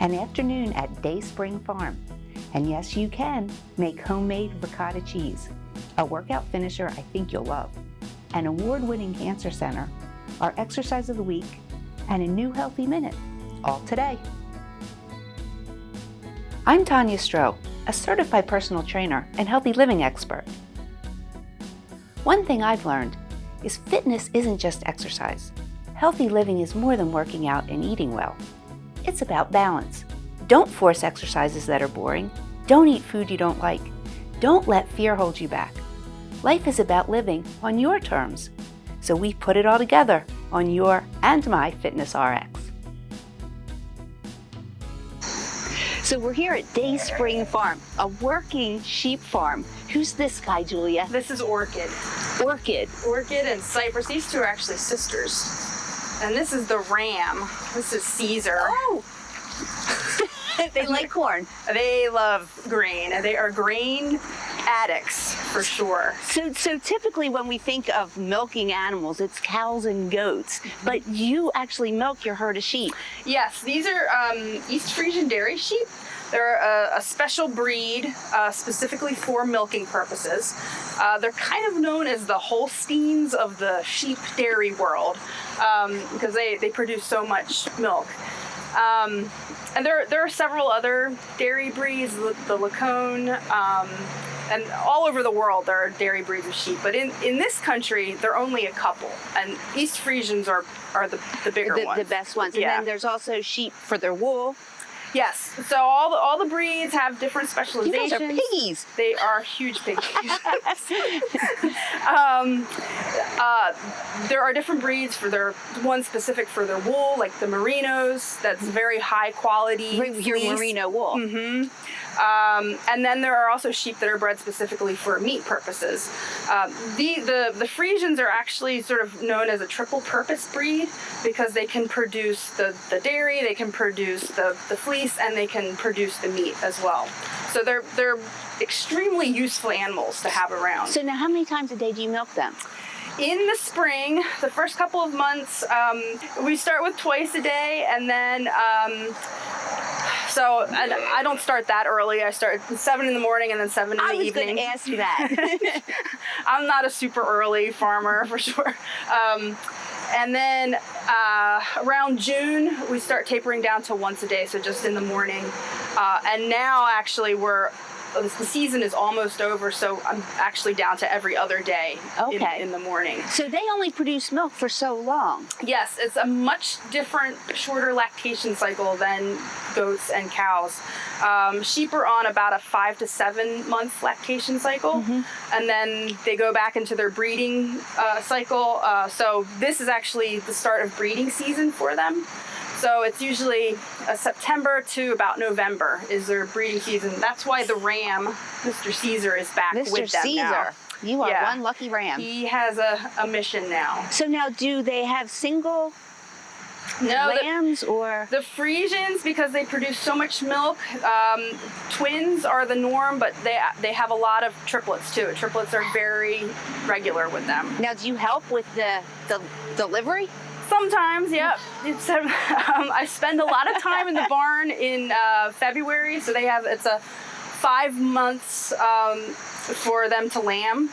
an afternoon at Day Spring Farm. And yes, you can make homemade ricotta cheese, a workout finisher I think you'll love, an award-winning cancer center, our exercise of the week, and a new healthy minute, all today. I'm Tanya Stroh, a certified personal trainer and healthy living expert. One thing I've learned is fitness isn't just exercise. Healthy living is more than working out and eating well. It's about balance. Don't force exercises that are boring. Don't eat food you don't like. Don't let fear hold you back. Life is about living on your terms. So we put it all together on your and my Fitness RX. So we're here at Day Spring Farm, a working sheep farm. Who's this guy, Julia? This is Orchid. Orchid. Orchid and Cypress, these two are actually sisters. And this is the ram. This is Caesar. Oh! They like corn. They love grain. They are grain addicts, for sure. So typically when we think of milking animals, it's cows and goats, but you actually milk your herd of sheep. Yes, these are East Frisian dairy sheep. They're a special breed specifically for milking purposes. They're kind of known as the Holsteins of the sheep dairy world because they produce so much milk. And there are several other dairy breeds, the Lacone, and all over the world there are dairy breeds of sheep. But in this country, there are only a couple, and East Frisians are the bigger ones. The best ones. And then there's also sheep for their wool. Yes, so all the breeds have different specializations. You guys are piggies. They are huge piggies. There are different breeds for one specific for their wool, like the merinos. That's very high quality. Your merino wool. Mm-hmm. And then there are also sheep that are bred specifically for meat purposes. The Frisians are actually sort of known as a triple purpose breed because they can produce the dairy, they can produce the fleece, and they can produce the meat as well. So they're extremely useful animals to have around. So now how many times a day do you milk them? In the spring, the first couple of months, we start with twice a day, and then so I don't start that early. I start at 7 in the morning and then 7 in the evening. I was going to ask you that. I'm not a super early farmer for sure. And then around June, we start tapering down to once a day, so just in the morning. And now actually the season is almost over, so I'm actually down to every other day in the morning. So they only produce milk for so long. Yes, it's a much different, shorter lactation cycle than goats and cows. Sheep are on about a 5 to 7 month lactation cycle, and then they go back into their breeding cycle. So this is actually the start of breeding season for them. So it's usually September to about November is their breeding season. That's why the ram, Mr. Caesar, is back with them now. You are one lucky ram. He has a mission now. So now do they have single lambs or? The Frisians, because they produce so much milk, twins are the norm, but they have a lot of triplets too. Triplets are very regular with them. Now do you help with the delivery? Sometimes, yeah. I spend a lot of time in the barn in February, so it's a 5 months for them to lamb,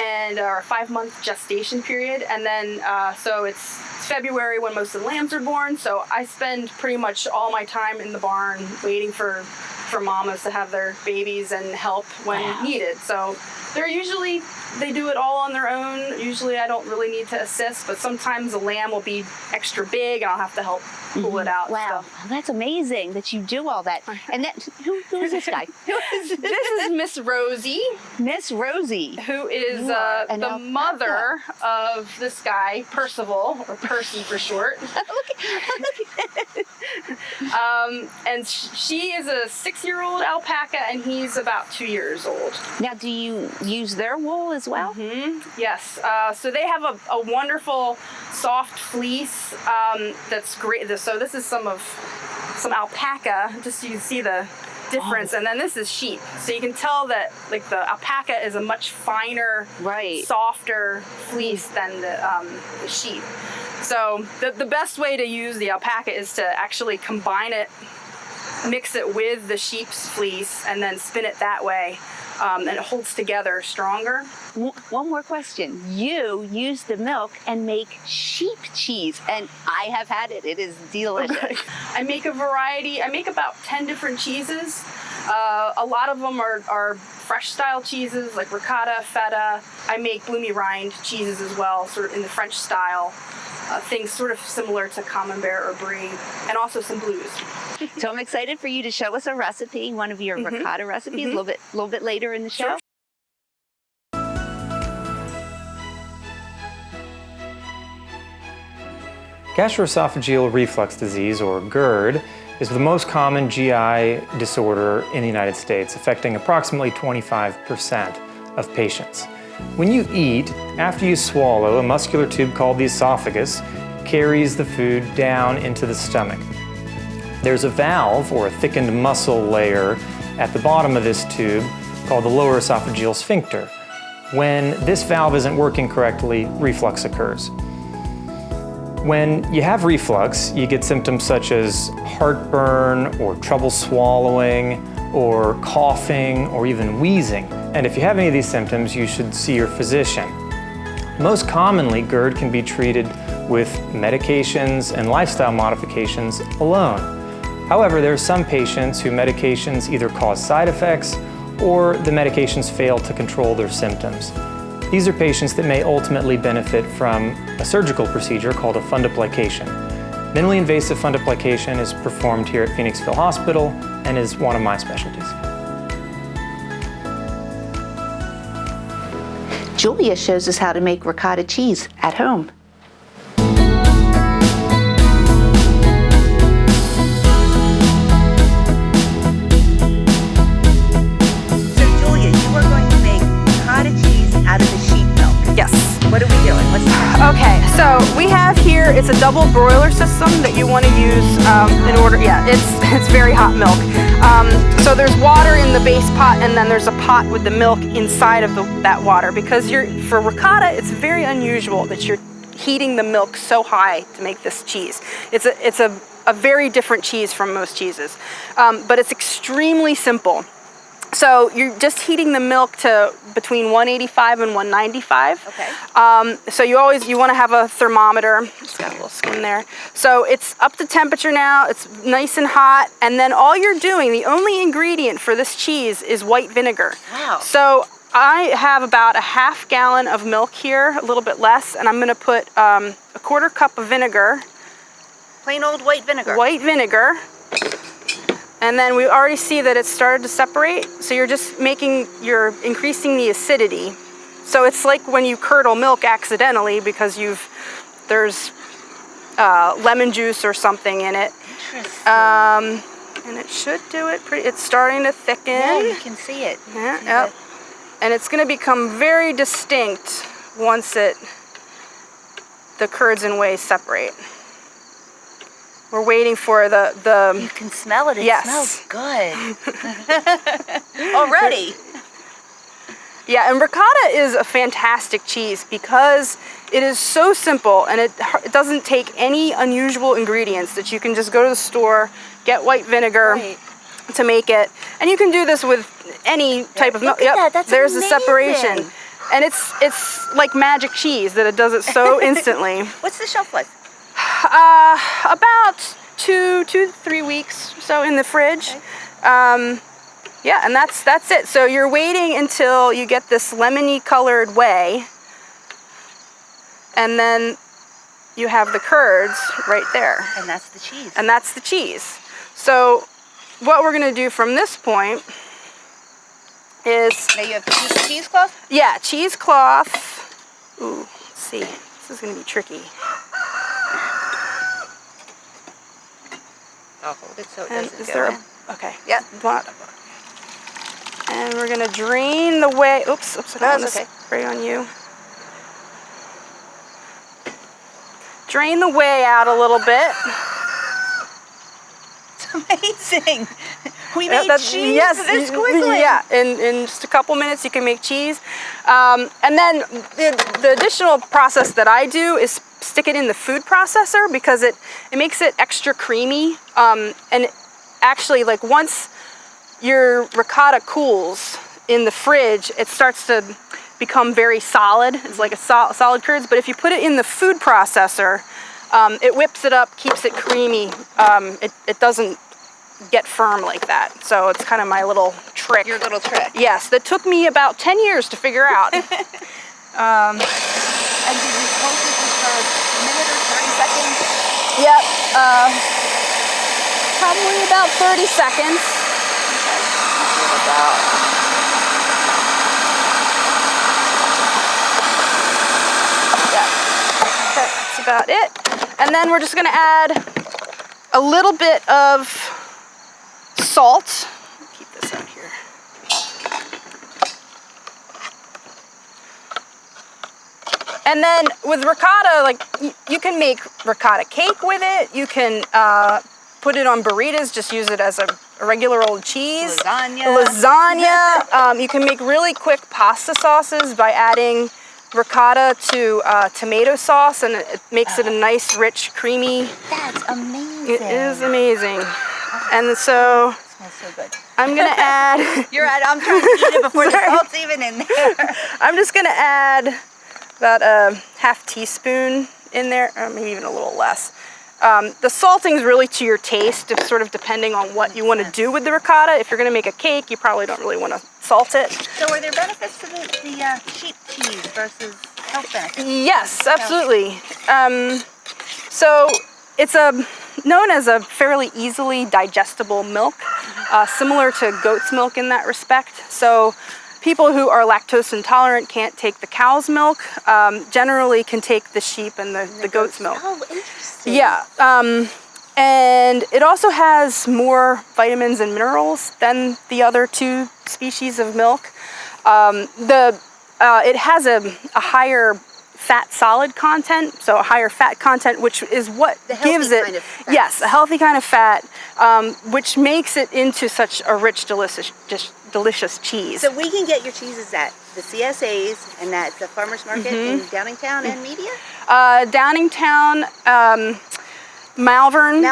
and or a 5-month gestation period, and then so it's February when most of the lambs are born. So I spend pretty much all my time in the barn waiting for mamas to have their babies and help when needed. So they do it all on their own. Usually I don't really need to assist, but sometimes the lamb will be extra big and I'll have to help pull it out. Wow, that's amazing that you do all that. And who is this guy? This is Miss Rosie. Miss Rosie. Who is the mother of this guy, Percival, or Percy for short. And she is a 6-year-old alpaca, and he's about 2 years old. Now, do you use their wool as well? Yes. So they have a wonderful soft fleece that's great. So this is some alpaca, just so you can see the difference. And then this is sheep. So you can tell that like the alpaca is a much finer, softer fleece than the sheep. So the best way to use the alpaca is to actually combine it mix it with the sheep's fleece, and then spin it that way. And it holds together stronger. One more question. You use the milk and make sheep cheese, and I have had it. It is delicious. Okay. I make a variety. I make about 10 different cheeses. A lot of them are fresh style cheeses like ricotta, feta. I make bloomy rind cheeses as well, sort of in the French style. Things sort of similar to camembert or brie, and also some blues. So I'm excited for you to show us a recipe, one of your ricotta recipes, a little bit later in the show. Sure. Gastroesophageal reflux disease, or GERD, is the most common GI disorder in the United States, affecting approximately 25% of patients. When you eat, after you swallow, a muscular tube called the esophagus carries the food down into the stomach. There's a valve, or a thickened muscle layer, at the bottom of this tube called the lower esophageal sphincter. When this valve isn't working correctly, reflux occurs. When you have reflux, you get symptoms such as heartburn, or trouble swallowing, or coughing, or even wheezing. And if you have any of these symptoms, you should see your physician. Most commonly, GERD can be treated with medications and lifestyle modifications alone. However, there are some patients who medications either cause side effects or the medications fail to control their symptoms. These are patients that may ultimately benefit from a surgical procedure called a fundoplication. Minimally invasive fundoplication is performed here at Phoenixville Hospital and is one of my specialties. Julia shows us how to make ricotta cheese at home. So Julia, you are going to make ricotta cheese out of the sheep milk. Yes. What are we doing? What's that? Okay, so we have here, it's a double broiler system that you want to use in order, it's very hot milk. So there's water in the base pot, and then there's a pot with the milk inside of that water, because for ricotta, it's very unusual that you're heating the milk so high to make this cheese. It's a very different cheese from most cheeses, but it's extremely simple. So you're just heating the milk to between 185 and 195. Okay. So you want to have a thermometer. It's got a little skin there. So it's up to temperature now. It's nice and hot. And then all you're doing, the only ingredient for this cheese is white vinegar. Wow. So I have about a half gallon of milk here, a little bit less, and I'm going to put a quarter cup of vinegar. Plain old white vinegar. White vinegar. And then we already see that it's started to separate. So you're increasing the acidity. So it's like when you curdle milk accidentally because there's lemon juice or something in it. Interesting. And it should do it it's starting to thicken. Yeah, you can see it. Yeah, See yep. And it's gonna become very distinct once the curds and whey separate. We're waiting for the You can smell it. It Yes. smells good. Already. Yeah, and ricotta is a fantastic cheese because it is so simple, and it doesn't take any unusual ingredients that you can just go to the store, get white vinegar Right. to make it. And you can do this with any type of milk. Look at that, that's there's amazing. the separation. And it's like magic cheese that it does it so instantly. What's the shelf life? About 2 to 3 weeks or so in the fridge. Okay. Yeah, and that's it. So you're waiting until you get this lemony colored whey, and then you have the curds right there. And that's the cheese. And that's the cheese. So what we're gonna do from this point is, Now you have cheesecloth? yeah, cheesecloth. Ooh, let's see, this is gonna be tricky. I'll hold it so it And doesn't is go there in. okay. Yeah. And we're gonna drain the whey. Oops, I don't No, want it's to okay. spray on you. Drain the whey out a little bit. It's amazing. We Yeah, made cheese this quickly. Yeah, in just a couple minutes you can make cheese. And then the additional process that I do is stick it in the food processor because it makes it extra creamy. And actually, like, once your ricotta cools in the fridge, it starts to become very solid. It's like a solid curds, but if you put it in the food processor, it whips it up, keeps it creamy. It doesn't get firm like that. So it's kind of my little trick. Your little trick. Yes, that took me about 10 years to figure out. And did you hold it just for a minute or 30 seconds? Yep, probably about 30 seconds. That's about it. And then we're just gonna add a little bit of salt. Keep this out here. And then with ricotta, like, you can make ricotta cake with it. You can put it on burritos, just use it as a regular old cheese. Lasagna. You can make really quick pasta sauces by adding ricotta to tomato sauce, and it makes it a nice, rich, creamy. That's amazing. It is amazing. And so It smells so good. I'm gonna add. You're right. I'm trying to eat it before the salt's even in there. I'm just gonna add about a half teaspoon in there, or maybe even a little less. The salting is really to your taste, it's sort of depending on what you want to do with the ricotta. If you're going to make a cake, you probably don't really want to salt it. So are there benefits to the sheep cheese versus health benefits? Yes, absolutely. So it's known as a fairly easily digestible milk, similar to goat's milk in that respect. So people who are lactose intolerant can't take the cow's milk, generally can take the sheep and the goat's milk. Oh, interesting. Yeah, and it also has more vitamins and minerals than the other two species of milk. It has a higher fat solid content, so a higher fat content, which is what gives it, kind of fat. Yes, a healthy kind of fat, which makes it into such a rich, delicious cheese. So we can get your cheeses at the CSAs and at the farmers market in Downingtown and Media? Downingtown, Malvern,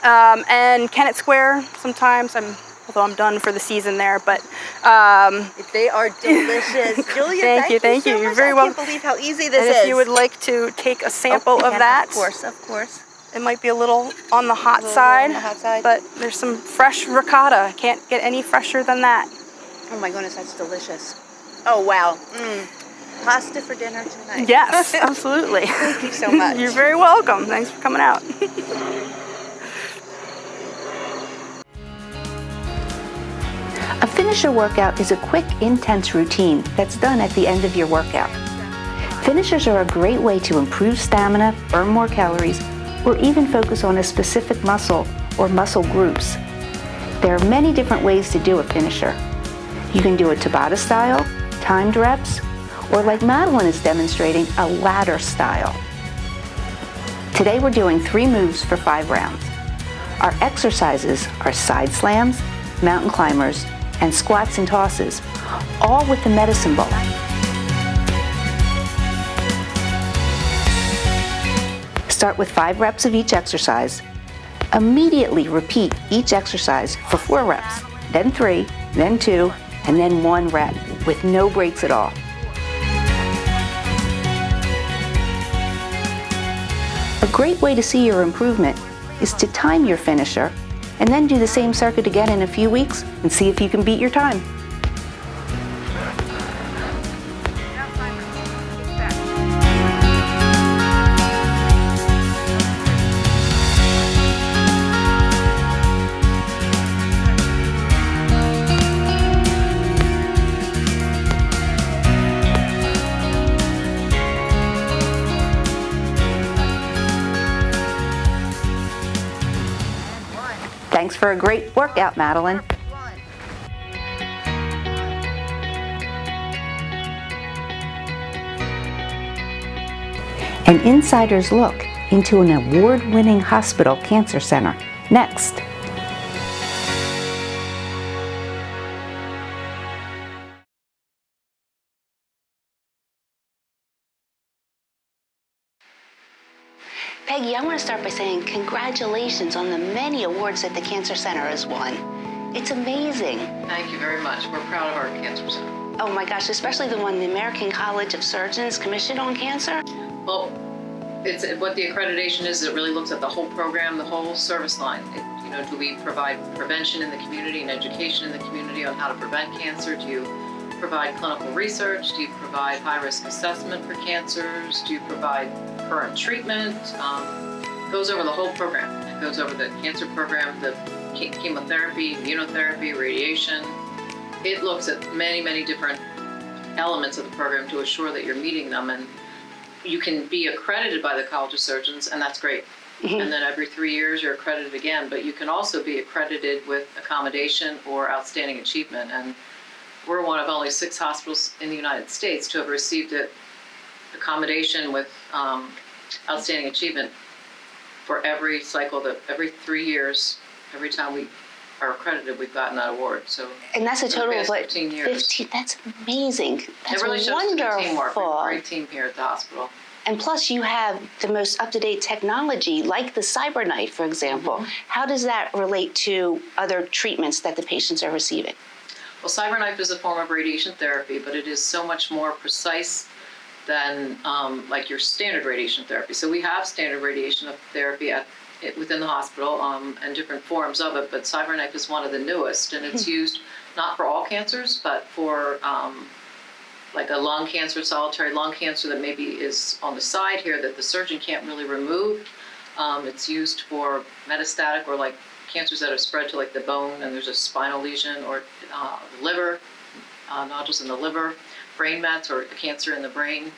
and Kennett Square sometimes. Although I'm done for the season there, but they are delicious. Julia, thank you so You're much. very welcome. I can't believe how easy this and is. if you would like to take a sample of that, of course. it might be a little on the hot side, on the hot side. but there's some fresh ricotta. Can't get any fresher than that. Oh my goodness, that's delicious. Oh wow. Pasta for dinner tonight. Yes, absolutely. Thank you so much. You're very welcome. Thanks for coming out. A finisher workout is a quick, intense routine that's done at the end of your workout. Finishers are a great way to improve stamina, burn more calories, or even focus on a specific muscle or muscle groups. There are many different ways to do a finisher. You can do a Tabata style, timed reps, or like Madeline is demonstrating, a ladder style. Today we're doing 3 moves for 5 rounds. Our exercises are side slams, mountain climbers, and squats and tosses, all with the medicine ball. Start with 5 reps of each exercise. Immediately repeat each exercise for 4 reps, then 3, then 2, and then 1 rep with no breaks at all. A great way to see your improvement is to time your finisher and then do the same circuit again in a few weeks and see if you can beat your time. Thanks for a great workout, Madeline. An insider's look into an award-winning hospital cancer center. Next. Peggy, Peggy, I want to start by saying congratulations on the many awards that the Cancer Center has won. It's amazing. Thank you very much. We're proud of our Cancer Center. Oh my gosh, especially the one the American College of Surgeons Commission on Cancer. Well, it's what the accreditation is. It really looks at the whole program, the whole service line. Do we provide prevention in the community and education in the community on how to prevent cancer? Do you provide clinical research? Do you provide high-risk assessment for cancers? Do you provide current treatment? It goes over the whole program. It goes over the cancer program, the chemotherapy, immunotherapy, radiation. It looks at many, many different elements of the program to assure that you're meeting them. And you can be accredited by the College of Surgeons, and that's great. And then every 3 years you're accredited again, but you can also be accredited with accommodation or outstanding achievement. And we're one of only 6 hospitals in the United States to have received accommodation with outstanding achievement for every cycle, every 3 years, every time we are accredited, we've gotten that award. So, and that's a total of what? 15 years. 15. That's amazing. That's it really shows wonderful. the teamwork. We have a great team here at the hospital. And plus, you have the most up-to-date technology, like the CyberKnife, for example. How does that relate to other treatments that the patients are receiving? Well, CyberKnife is a form of radiation therapy, but it is so much more precise than like your standard radiation therapy. So we have standard radiation therapy within the hospital and different forms of it, but CyberKnife is one of the newest, and it's used not for all cancers, but for like a lung cancer, solitary lung cancer that maybe is on the side here that the surgeon can't really remove. It's used for metastatic or like cancers that have spread to like the bone and there's a spinal lesion or the liver, nodules in the liver, brain mets or cancer in the brain.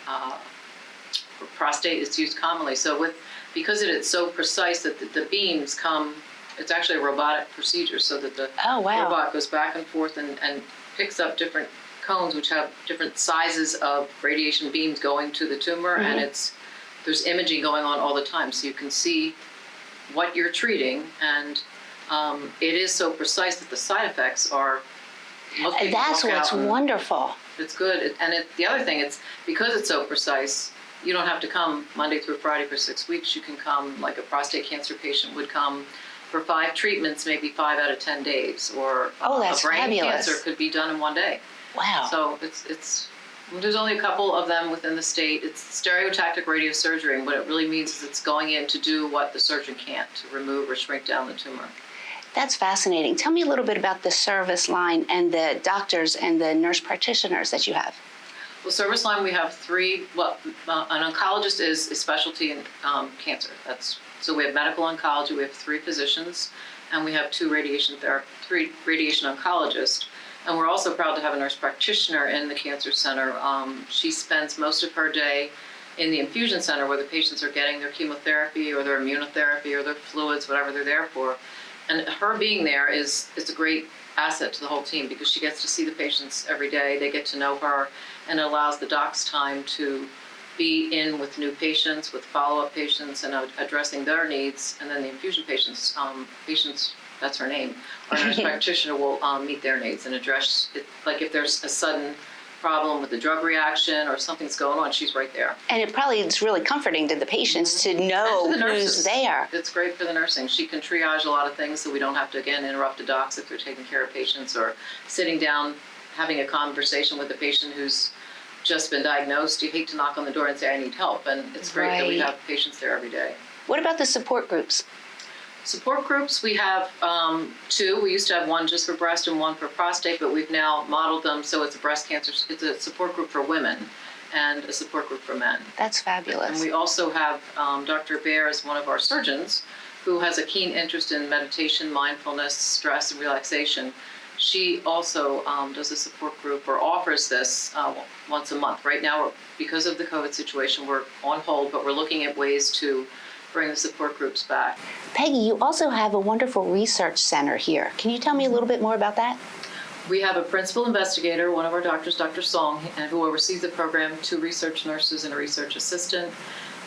For prostate, it's used commonly. So because it is so precise that the beams come, it's actually a robotic procedure so that the robot goes back and forth and picks up different cones which have different sizes of radiation beams going to the tumor, and there's imaging going on all the time, so you can see what you're treating, and it is so precise that the side effects are. And that's what's wonderful. It's good, and the other thing, it's because it's so precise. You don't have to come Monday through Friday for 6 weeks. You can come like a prostate cancer patient would come for 5 treatments, maybe 5 out of 10 days, or a brain cancer could be done in 1 day. Wow. So there's only a couple of them within the state. It's stereotactic radiosurgery, and what it really means is it's going in to do what the surgeon can't, to remove or shrink down the tumor. That's fascinating. Tell me a little bit about the service line and the doctors and the nurse practitioners that you have. Well, service line, we have 3. Well, an oncologist is a specialty in cancer. So we have medical oncology, we have 3 physicians, and we have 3 radiation oncologists. And we're also proud to have a nurse practitioner in the Cancer Center. She spends most of her day in the infusion center where the patients are getting their chemotherapy or their immunotherapy or their fluids, whatever they're there for. And her being there is a great asset to the whole team because she gets to see the patients every day. They get to know her, and it allows the docs time to be in with new patients, with follow-up patients, and addressing their needs. And then the infusion patients, that's her name, our nurse practitioner will meet their needs and address it. Like if there's a sudden problem with the drug reaction or something's going on, she's right there. And it's really comforting to the patients to know who's there. It's great for the nursing. She can triage a lot of things so we don't have to, again, interrupt the docs if they're taking care of patients or sitting down, having a conversation with the patient who's just been diagnosed. You hate to knock on the door and say, I need help. And it's great that we have patients there every day. What about the support groups? Support groups, we have 2. We used to have 1 just for breast and 1 for prostate, but we've now modeled them so it's it's a support group for women and a support group for men. That's fabulous. And we also have Dr. Baer as one of our surgeons who has a keen interest in meditation, mindfulness, stress, and relaxation. She also does a support group or offers this once a month. Right now, because of the COVID situation, we're on hold, but we're looking at ways to bring the support groups back. Peggy, you also have a wonderful research center here. Can you tell me a little bit more about that? We have a principal investigator, one of our doctors, Dr. Song, and who oversees the program, 2 research nurses and a research assistant.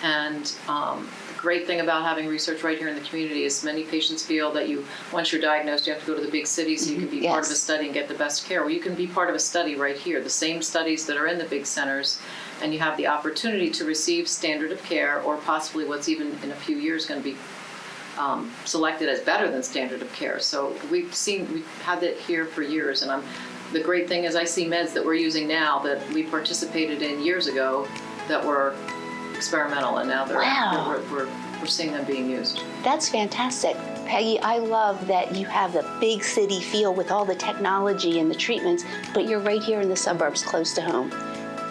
And the great thing about having research right here in the community is many patients feel that once you're diagnosed, you have to go to the big cities so you can be part of a study and get the best care. Well, you can be part of a study right here, the same studies that are in the big centers, and you have the opportunity to receive standard of care, or possibly what's even in a few years going to be selected as better than standard of care. So we've had that here for years, and the great thing is I see meds that we're using now that we participated in years ago that were experimental, and now we're seeing them being used. That's fantastic. Peggy, I love that you have the big city feel with all the technology and the treatments, but you're right here in the suburbs close to home.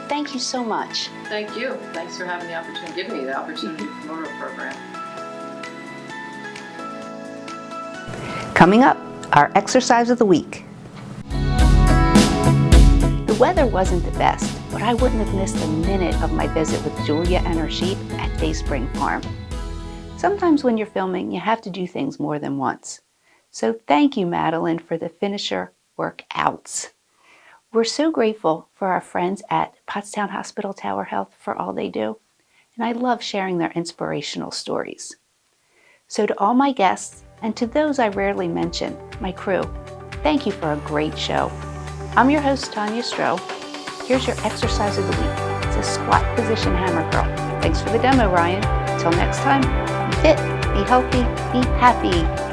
Thank you so much. Thank you. Thanks for having the opportunity, giving me the opportunity to promote our program. Coming up, our exercise of the week. The weather wasn't the best, but I wouldn't have missed a minute of my visit with Julia and her sheep at Dayspring Farm. Sometimes when you're filming, you have to do things more than once. So thank you, Madeline, for the finisher workouts. We're so grateful for our friends at Pottstown Hospital Tower Health for all they do, and I love sharing their inspirational stories. So to all my guests, and to those I rarely mention, my crew, thank you for a great show. I'm your host, Tanya Stroh. Here's your exercise of the week. It's a squat position hammer curl. Thanks for the demo, Ryan. Until next time, be fit, be healthy, be happy.